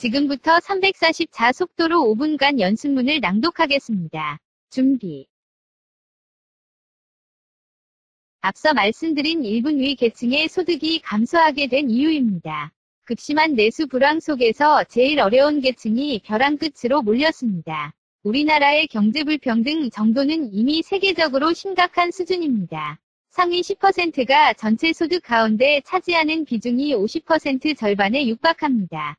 지금부터 344 속도로 5분간 연습문을 낭독하겠습니다. 준비. 앞서 말씀드린 1분 위 계층의 소득이 감소하게 된 이유입니다. 극심한 내수 불황 속에서 제일 어려운 계층이 벼랑 끝으로 몰렸습니다. 우리나라의 경제 불평등 정도는 이미 세계적으로 심각한 수준입니다. 상위 10%가 전체 소득 가운데 차지하는 비중이 50% 절반에 육박합니다.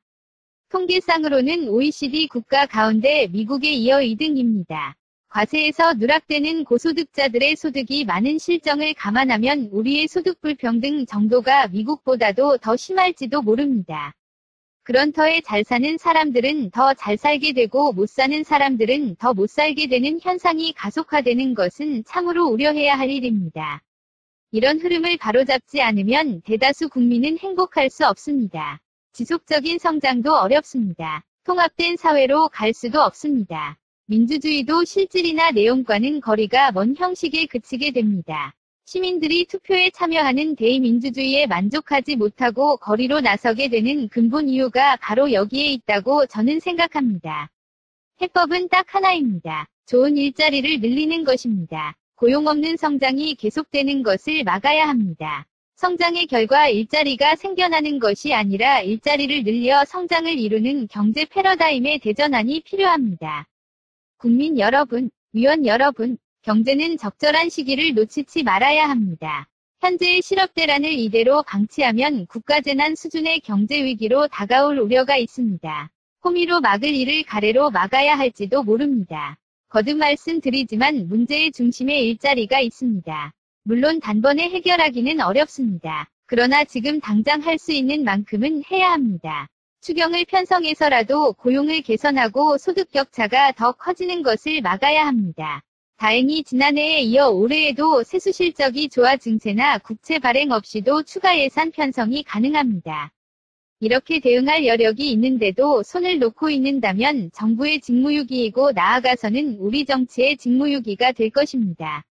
통계상으로는 OECD 국가 가운데 미국에 이어 2등입니다. 과세에서 누락되는 고소득자들의 소득이 많은 실정을 감안하면 우리의 소득 불평등 정도가 미국보다도 더 심할지도 모릅니다. 그런 터에 잘 사는 사람들은 더 잘 살게 되고 못 사는 사람들은 더 못 살게 되는 현상이 가속화되는 것은 참으로 우려해야 할 일입니다. 이런 흐름을 바로잡지 않으면 대다수 국민은 행복할 수 없습니다. 지속적인 성장도 어렵습니다. 통합된 사회로 갈 수도 없습니다. 민주주의도 실질이나 내용과는 거리가 먼 형식에 그치게 됩니다. 시민들이 투표에 참여하는 대의민주주의에 만족하지 못하고 거리로 나서게 되는 근본 이유가 바로 여기에 있다고 저는 생각합니다. 해법은 딱 하나입니다. 좋은 일자리를 늘리는 것입니다. 고용 없는 성장이 계속되는 것을 막아야 합니다. 성장의 결과 일자리가 생겨나는 것이 아니라 일자리를 늘려 성장을 이루는 경제 패러다임의 대전환이 필요합니다. 국민 여러분, 위원 여러분, 경제는 적절한 시기를 놓치지 말아야 합니다. 현재의 실업대란을 이대로 방치하면 국가재난 수준의 경제위기로 다가올 우려가 있습니다. 호미로 막을 일을 가래로 막아야 할지도 모릅니다. 거듭 말씀드리지만 문제의 중심에 일자리가 있습니다. 물론 단번에 해결하기는 어렵습니다. 그러나 지금 당장 할 수 있는 만큼은 해야 합니다. 추경을 편성해서라도 고용을 개선하고 소득 격차가 더 커지는 것을 막아야 합니다. 다행히 지난해에 이어 올해에도 세수 실적이 좋아 증세나 국채 발행 없이도 추가 예산 편성이 가능합니다. 이렇게 대응할 여력이 있는데도 손을 놓고 있는다면 정부의 직무유기이고 나아가서는 우리 정치의 직무유기가 될 것입니다.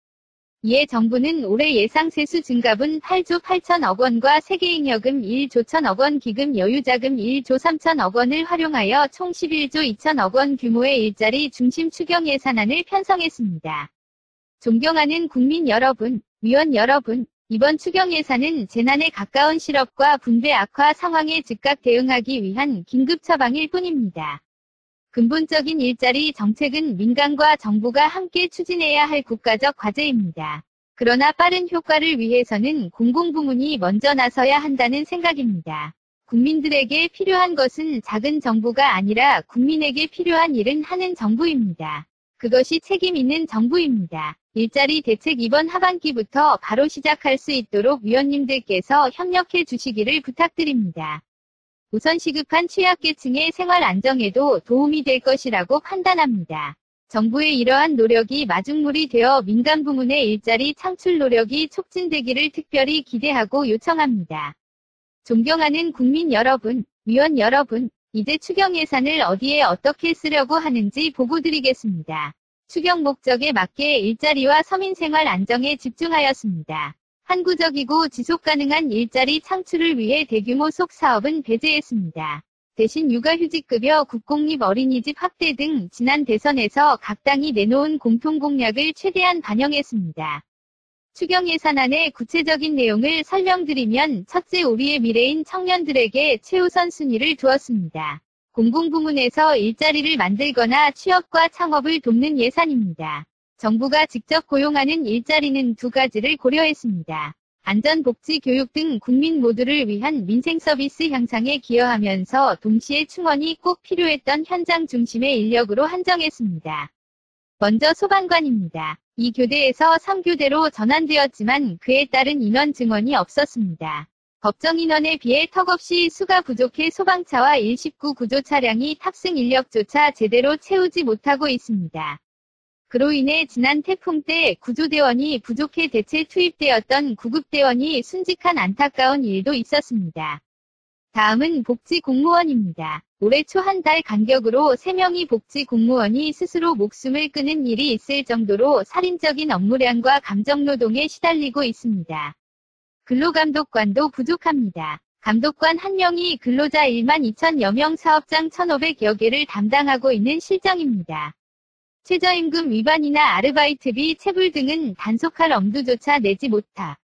이에 정부는 올해 예상 세수 증가분 8조 8천억 원과 세계잉여금 1조 1천억 원 기금 여유자금 1조 3천억 원을 활용하여 총 11조 2천억 원 규모의 일자리 중심 추경 예산안을 편성했습니다. 존경하는 국민 여러분, 위원 여러분, 이번 추경 예산은 재난에 가까운 실업과 분배 악화 상황에 즉각 대응하기 위한 긴급 처방일 뿐입니다. 근본적인 일자리 정책은 민간과 정부가 함께 추진해야 할 국가적 과제입니다. 그러나 빠른 효과를 위해서는 공공부문이 먼저 나서야 한다는 생각입니다. 국민들에게 필요한 것은 작은 정부가 아니라 국민에게 필요한 일은 하는 정부입니다. 그것이 책임 있는 정부입니다. 일자리 대책 이번 하반기부터 바로 시작할 수 있도록 위원님들께서 협력해 주시기를 부탁드립니다. 우선 시급한 취약계층의 생활 안정에도 도움이 될 것이라고 판단합니다. 정부의 이러한 노력이 마중물이 되어 민간 부문의 일자리 창출 노력이 촉진되기를 특별히 기대하고 요청합니다. 존경하는 국민 여러분, 위원 여러분, 이제 추경 예산을 어디에 어떻게 쓰려고 하는지 보고드리겠습니다. 추경 목적에 맞게 일자리와 서민생활 안정에 집중하였습니다. 항구적이고 지속가능한 일자리 창출을 위해 대규모 속사업은 배제했습니다. 대신 육아휴직급여 국공립 어린이집 확대 등 지난 대선에서 각 당이 내놓은 공통공약을 최대한 반영했습니다. 추경 예산안의 구체적인 내용을 설명드리면 첫째, 우리의 미래인 청년들에게 최우선 순위를 두었습니다. 공공부문에서 일자리를 만들거나 취업과 창업을 돕는 예산입니다. 정부가 직접 고용하는 일자리는 두 가지를 고려했습니다. 안전, 복지, 교육 등 국민 모두를 위한 민생 서비스 향상에 기여하면서 동시에 충원이 꼭 필요했던 현장 중심의 인력으로 한정했습니다. 먼저 소방관입니다. 이 교대에서 3교대로 전환되었지만 그에 따른 인원 증원이 없었습니다. 법정 인원에 비해 턱없이 수가 부족해 소방차와 119 구조 차량이 탑승 인력조차 제대로 채우지 못하고 있습니다. 그로 인해 지난 태풍 때 구조대원이 부족해 대체 투입되었던 구급대원이 순직한 안타까운 일도 있었습니다. 다음은 복지공무원입니다. 올해 초 한 달 간격으로 3명의 복지공무원이 스스로 목숨을 끊은 일이 있을 정도로 살인적인 업무량과 감정노동에 시달리고 있습니다. 근로감독관도 부족합니다. 감독관 1명이 근로자 1만 2천여 명, 사업장 1,500여 개를 담당하고 있는 실정입니다. 최저임금 위반이나 아르바이트비 체불 등은 단속할 엄두조차 내지 못하